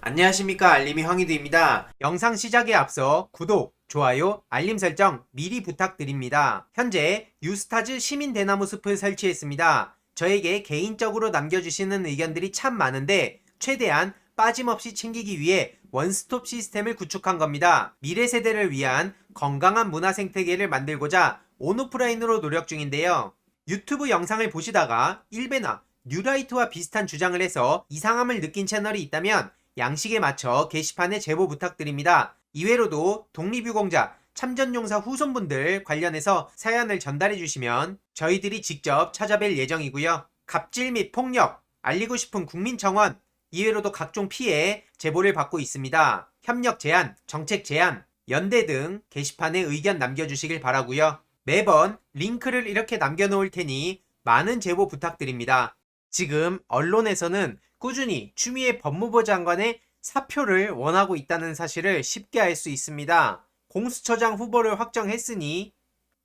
안녕하십니까, 알림이 황희두입니다. 영상 시작에 앞서 구독, 좋아요, 알림 설정 미리 부탁드립니다. 현재 유스타즈 시민 대나무 숲을 설치했습니다. 저에게 개인적으로 남겨주시는 의견들이 참 많은데 최대한 빠짐없이 챙기기 위해 원스톱 시스템을 구축한 겁니다. 미래 세대를 위한 건강한 문화 생태계를 만들고자 온오프라인으로 노력 중인데요. 유튜브 영상을 보시다가 일베나 뉴라이트와 비슷한 주장을 해서 이상함을 느낀 채널이 있다면 양식에 맞춰 게시판에 제보 부탁드립니다. 이외로도 독립유공자, 참전용사 후손분들 관련해서 사연을 전달해 주시면 저희들이 직접 찾아뵐 예정이고요. 갑질 및 폭력, 알리고 싶은 국민청원, 이외로도 각종 피해 제보를 받고 있습니다. 협력 제안, 정책 제안, 연대 등 게시판에 의견 남겨주시길 바라고요. 매번 링크를 이렇게 남겨놓을 테니 많은 제보 부탁드립니다. 지금 언론에서는 꾸준히 추미애 법무부 장관의 사표를 원하고 있다는 사실을 쉽게 알 수 있습니다. 공수처장 후보를 확정했으니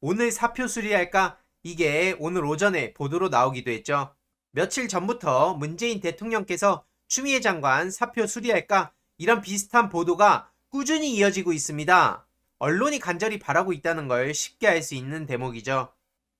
오늘 사표 수리할까? 이게 오늘 오전에 보도로 나오기도 했죠. 며칠 전부터 문재인 대통령께서 추미애 장관 사표 수리할까? 이런 비슷한 보도가 꾸준히 이어지고 있습니다. 언론이 간절히 바라고 있다는 걸 쉽게 알 수 있는 대목이죠.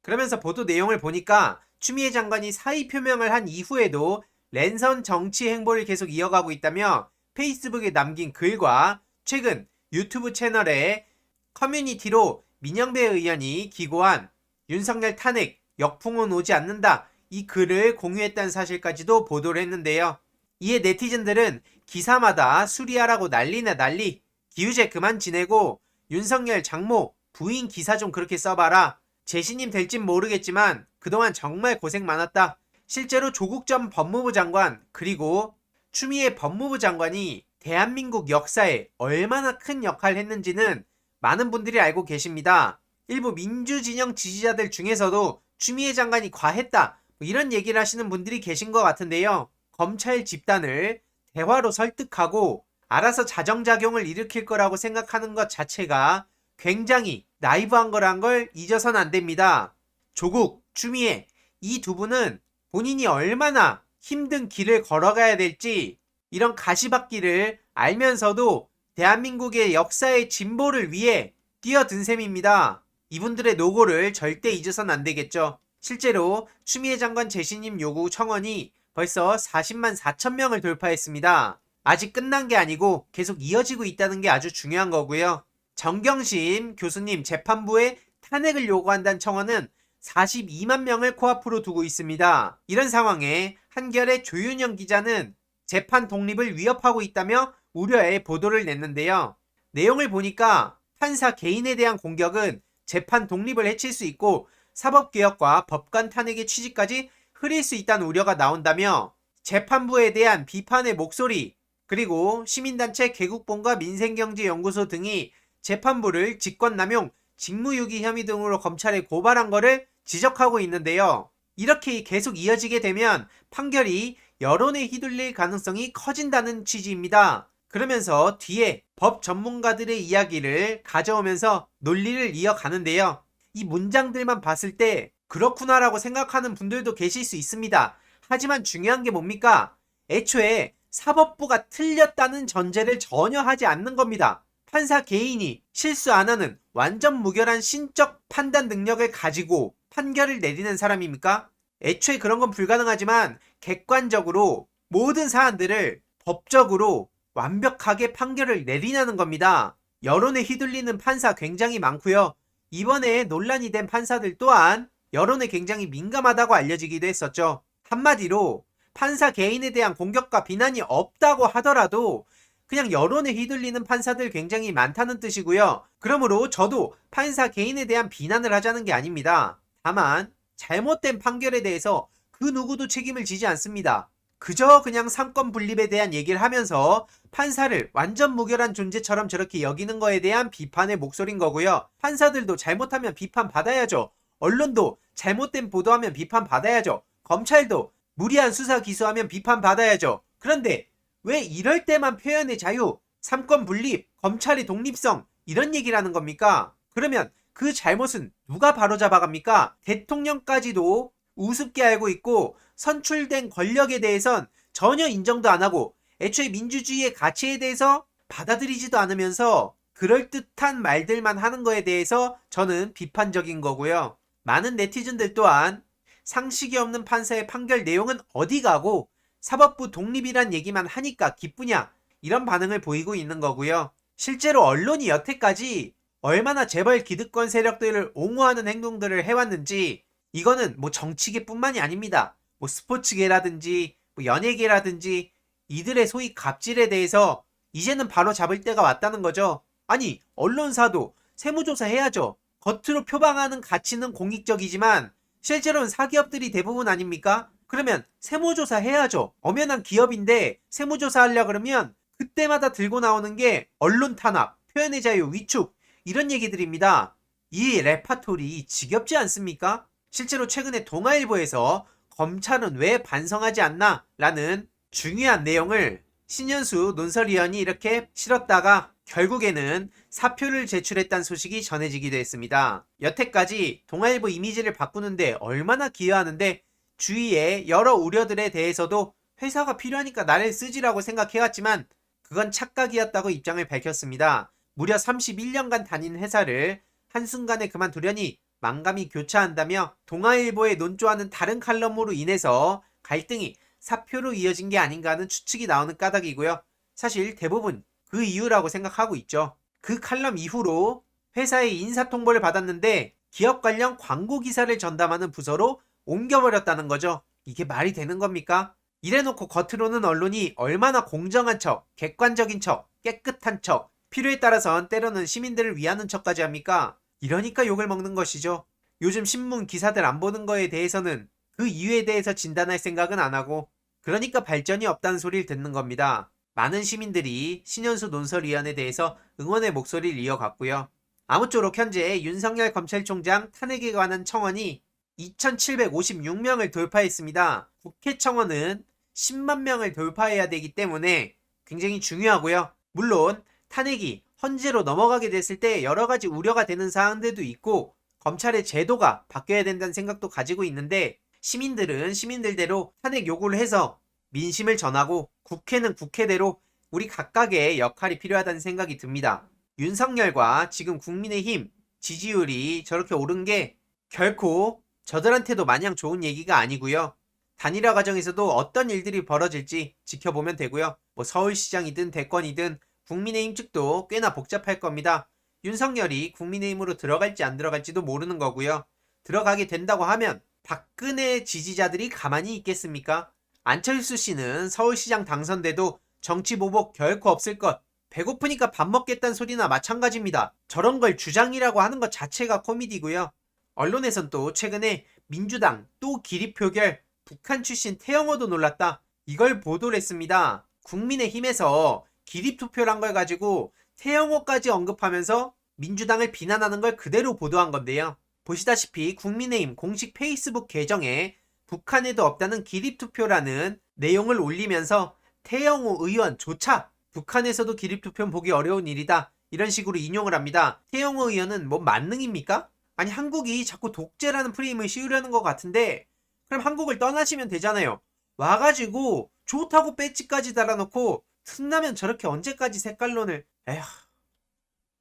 그러면서 보도 내용을 보니까 추미애 장관이 사의 표명을 한 이후에도 랜선 정치 행보를 계속 이어가고 있다며 페이스북에 남긴 글과 최근 유튜브 채널에 커뮤니티로 민영배 의원이 기고한 윤석열 탄핵 역풍은 오지 않는다 이 글을 공유했다는 사실까지도 보도를 했는데요. 이에 네티즌들은 기사마다 수리하라고 난리나 난리, 기우제 그만 지내고 윤석열 장모 부인 기사 좀 그렇게 써봐라, 재신임 될진 모르겠지만 그동안 정말 고생 많았다. 실제로 조국 전 법무부 장관 그리고 추미애 법무부 장관이 대한민국 역사에 얼마나 큰 역할을 했는지는 많은 분들이 알고 계십니다. 일부 민주진영 지지자들 중에서도 추미애 장관이 과했다 이런 얘기를 하시는 분들이 계신 것 같은데요. 검찰 집단을 대화로 설득하고 알아서 자정작용을 일으킬 거라고 생각하는 것 자체가 굉장히 나이브한 거란 걸 잊어서는 안 됩니다. 조국, 추미애 이 두 분은 본인이 얼마나 힘든 길을 걸어가야 될지 이런 가시밭길을 알면서도 대한민국의 역사의 진보를 위해 뛰어든 셈입니다. 이분들의 노고를 절대 잊어서는 안 되겠죠. 실제로 추미애 장관 재신임 요구 청원이 벌써 40만 4천 명을 돌파했습니다. 아직 끝난 게 아니고 계속 이어지고 있다는 게 아주 중요한 거고요. 정경심 교수님 재판부에 탄핵을 요구한다는 청원은 42만 명을 코앞으로 두고 있습니다. 이런 상황에 한겨레 조윤영 기자는 재판 독립을 위협하고 있다며 우려의 보도를 냈는데요. 내용을 보니까 판사 개인에 대한 공격은 재판 독립을 해칠 수 있고 사법개혁과 법관 탄핵의 취지까지 흐릴 수 있다는 우려가 나온다며 재판부에 대한 비판의 목소리 그리고 시민단체 개국본과 민생경제연구소 등이 재판부를 직권남용, 직무유기 혐의 등으로 검찰에 고발한 거를 지적하고 있는데요. 이렇게 계속 이어지게 되면 판결이 여론에 휘둘릴 가능성이 커진다는 취지입니다. 그러면서 뒤에 법 전문가들의 이야기를 가져오면서 논리를 이어가는데요. 이 문장들만 봤을 때 그렇구나라고 생각하는 분들도 계실 수 있습니다. 하지만 중요한 게 뭡니까? 애초에 사법부가 틀렸다는 전제를 전혀 하지 않는 겁니다. 판사 개인이 실수 안 하는 완전 무결한 신적 판단 능력을 가지고 판결을 내리는 사람입니까? 애초에 그런 건 불가능하지만 객관적으로 모든 사안들을 법적으로 완벽하게 판결을 내리냐는 겁니다. 여론에 휘둘리는 판사 굉장히 많고요. 이번에 논란이 된 판사들 또한 여론에 굉장히 민감하다고 알려지기도 했었죠. 한마디로 판사 개인에 대한 공격과 비난이 없다고 하더라도 그냥 여론에 휘둘리는 판사들 굉장히 많다는 뜻이고요. 그러므로 저도 판사 개인에 대한 비난을 하자는 게 아닙니다. 다만 잘못된 판결에 대해서 그 누구도 책임을 지지 않습니다. 그저 그냥 삼권 분립에 대한 얘기를 하면서 판사를 완전 무결한 존재처럼 저렇게 여기는 거에 대한 비판의 목소리인 거고요. 판사들도 잘못하면 비판 받아야죠. 언론도 잘못된 보도하면 비판 받아야죠. 검찰도 무리한 수사 기소하면 비판 받아야죠. 그런데 왜 이럴 때만 표현의 자유, 삼권 분립, 검찰의 독립성 이런 얘기를 하는 겁니까? 그러면 그 잘못은 누가 바로잡아갑니까? 대통령까지도 우습게 알고 있고 선출된 권력에 대해선 전혀 인정도 안 하고 애초에 민주주의의 가치에 대해서 받아들이지도 않으면서 그럴듯한 말들만 하는 거에 대해서 저는 비판적인 거고요. 많은 네티즌들 또한 상식이 없는 판사의 판결 내용은 어디 가고 사법부 독립이란 얘기만 하니까 기쁘냐, 이런 반응을 보이고 있는 거고요. 실제로 언론이 여태까지 얼마나 재벌 기득권 세력들을 옹호하는 행동들을 해왔는지, 이거는 뭐 정치계뿐만이 아닙니다. 뭐 스포츠계라든지 뭐 연예계라든지 이들의 소위 갑질에 대해서 이제는 바로 잡을 때가 왔다는 거죠. 아니, 언론사도 세무조사 해야죠. 겉으로 표방하는 가치는 공익적이지만 실제로는 사기업들이 대부분 아닙니까? 그러면 세무조사 해야죠. 엄연한 기업인데 세무조사 하려 그러면 그때마다 들고 나오는 게 언론 탄압, 표현의 자유, 위축, 이런 얘기들입니다. 이 레파토리 지겹지 않습니까? 실제로 최근에 동아일보에서 검찰은 왜 반성하지 않나? 라는 중요한 내용을 신현수 논설위원이 이렇게 실었다가 결국에는 사표를 제출했다는 소식이 전해지기도 했습니다. 여태까지 동아일보 이미지를 바꾸는데 얼마나 기여하는데 주위의 여러 우려들에 대해서도 회사가 필요하니까 나를 쓰지라고 생각해왔지만 그건 착각이었다고 입장을 밝혔습니다. 무려 31년간 다닌 회사를 한순간에 그만두려니 만감이 교차한다며 동아일보에 논조하는 다른 칼럼으로 인해서 갈등이 사표로 이어진 게 아닌가 하는 추측이 나오는 까닭이고요. 사실 대부분 그 이유라고 생각하고 있죠. 그 칼럼 이후로 회사의 인사통보를 받았는데 기업 관련 광고 기사를 전담하는 부서로 옮겨버렸다는 거죠. 이게 말이 되는 겁니까? 이래놓고 겉으로는 언론이 얼마나 공정한 척, 객관적인 척, 깨끗한 척, 필요에 따라선 때로는 시민들을 위하는 척까지 합니까? 이러니까 욕을 먹는 것이죠. 요즘 신문 기사들 안 보는 거에 대해서는 그 이유에 대해서 진단할 생각은 안 하고, 그러니까 발전이 없다는 소리를 듣는 겁니다. 많은 시민들이 신현수 논설위원에 대해서 응원의 목소리를 이어갔고요. 아무쪼록 현재 윤석열 검찰총장 탄핵에 관한 청원이 2756명을 돌파했습니다. 국회 청원은 10만 명을 돌파해야 되기 때문에 굉장히 중요하고요. 물론 탄핵이 헌재로 넘어가게 됐을 때 여러 가지 우려가 되는 사항들도 있고 검찰의 제도가 바뀌어야 된다는 생각도 가지고 있는데, 시민들은 시민들대로 탄핵 요구를 해서 민심을 전하고 국회는 국회대로 우리 각각의 역할이 필요하다는 생각이 듭니다. 윤석열과 지금 국민의힘 지지율이 저렇게 오른 게 결코 저들한테도 마냥 좋은 얘기가 아니고요. 단일화 과정에서도 어떤 일들이 벌어질지 지켜보면 되고요. 뭐 서울시장이든 대권이든 국민의힘 측도 꽤나 복잡할 겁니다. 윤석열이 국민의힘으로 들어갈지 안 들어갈지도 모르는 거고요. 들어가게 된다고 하면 박근혜 지지자들이 가만히 있겠습니까? 안철수 씨는 서울시장 당선돼도 정치보복 결코 없을 것, 배고프니까 밥 먹겠다는 소리나 마찬가지입니다. 저런 걸 주장이라고 하는 것 자체가 코미디고요. 언론에선 또 최근에 민주당 또 기립표결, 북한 출신 태영호도 놀랐다, 이걸 보도를 했습니다. 국민의힘에서 기립투표란 걸 가지고 태영호까지 언급하면서 민주당을 비난하는 걸 그대로 보도한 건데요. 보시다시피 국민의힘 공식 페이스북 계정에 북한에도 없다는 기립투표라는 내용을 올리면서 태영호 의원조차 북한에서도 기립투표는 보기 어려운 일이다, 이런 식으로 인용을 합니다. 태영호 의원은 뭐 만능입니까? 아니, 한국이 자꾸 독재라는 프레임을 씌우려는 것 같은데 그럼 한국을 떠나시면 되잖아요. 와가지고 좋다고 배지까지 달아놓고 틈나면 저렇게 언제까지 색깔론을. 에휴.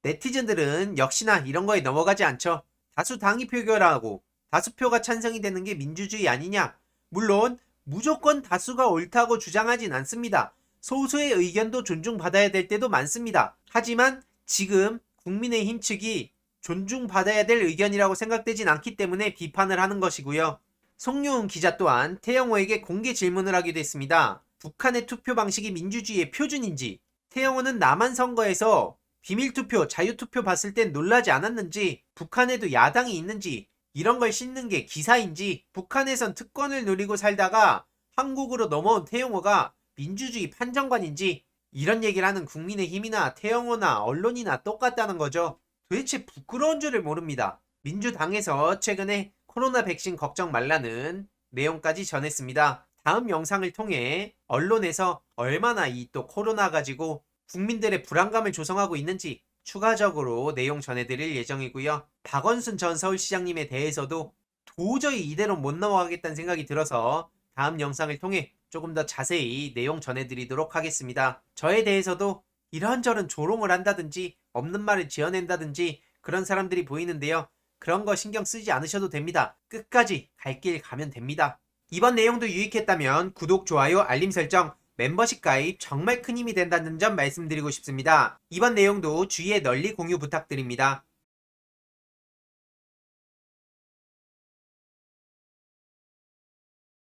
네티즌들은 역시나 이런 거에 넘어가지 않죠. 다수 당이 표결하고 다수표가 찬성이 되는 게 민주주의 아니냐? 물론 무조건 다수가 옳다고 주장하진 않습니다. 소수의 의견도 존중받아야 될 때도 많습니다. 하지만 지금 국민의힘 측이 존중받아야 될 의견이라고 생각되진 않기 때문에 비판을 하는 것이고요. 송유은 기자 또한 태영호에게 공개 질문을 하기도 했습니다. 북한의 투표 방식이 민주주의의 표준인지, 태영호는 남한 선거에서 비밀투표, 자유투표 봤을 땐 놀라지 않았는지, 북한에도 야당이 있는지, 이런 걸 씻는 게 기사인지, 북한에선 특권을 누리고 살다가 한국으로 넘어온 태영호가 민주주의 판정관인지, 이런 얘기를 하는 국민의힘이나 태영호나 언론이나 똑같다는 거죠. 도대체 부끄러운 줄을 모릅니다. 민주당에서 최근에 코로나 백신 걱정 말라는 내용까지 전했습니다. 다음 영상을 통해 언론에서 얼마나 이 또 코로나 가지고 국민들의 불안감을 조성하고 있는지 추가적으로 내용 전해드릴 예정이고요. 박원순 전 서울시장님에 대해서도 도저히 이대로 못 넘어가겠다는 생각이 들어서 다음 영상을 통해 조금 더 자세히 내용 전해드리도록 하겠습니다. 저에 대해서도 이런저런 조롱을 한다든지 없는 말을 지어낸다든지 그런 사람들이 보이는데요. 그런 거 신경 쓰지 않으셔도 됩니다. 끝까지 갈 길 가면 됩니다. 이번 내용도 유익했다면 구독, 좋아요, 알림 설정, 멤버십 가입 정말 큰 힘이 된다는 점 말씀드리고 싶습니다. 이번 내용도 주위에 널리 공유 부탁드립니다.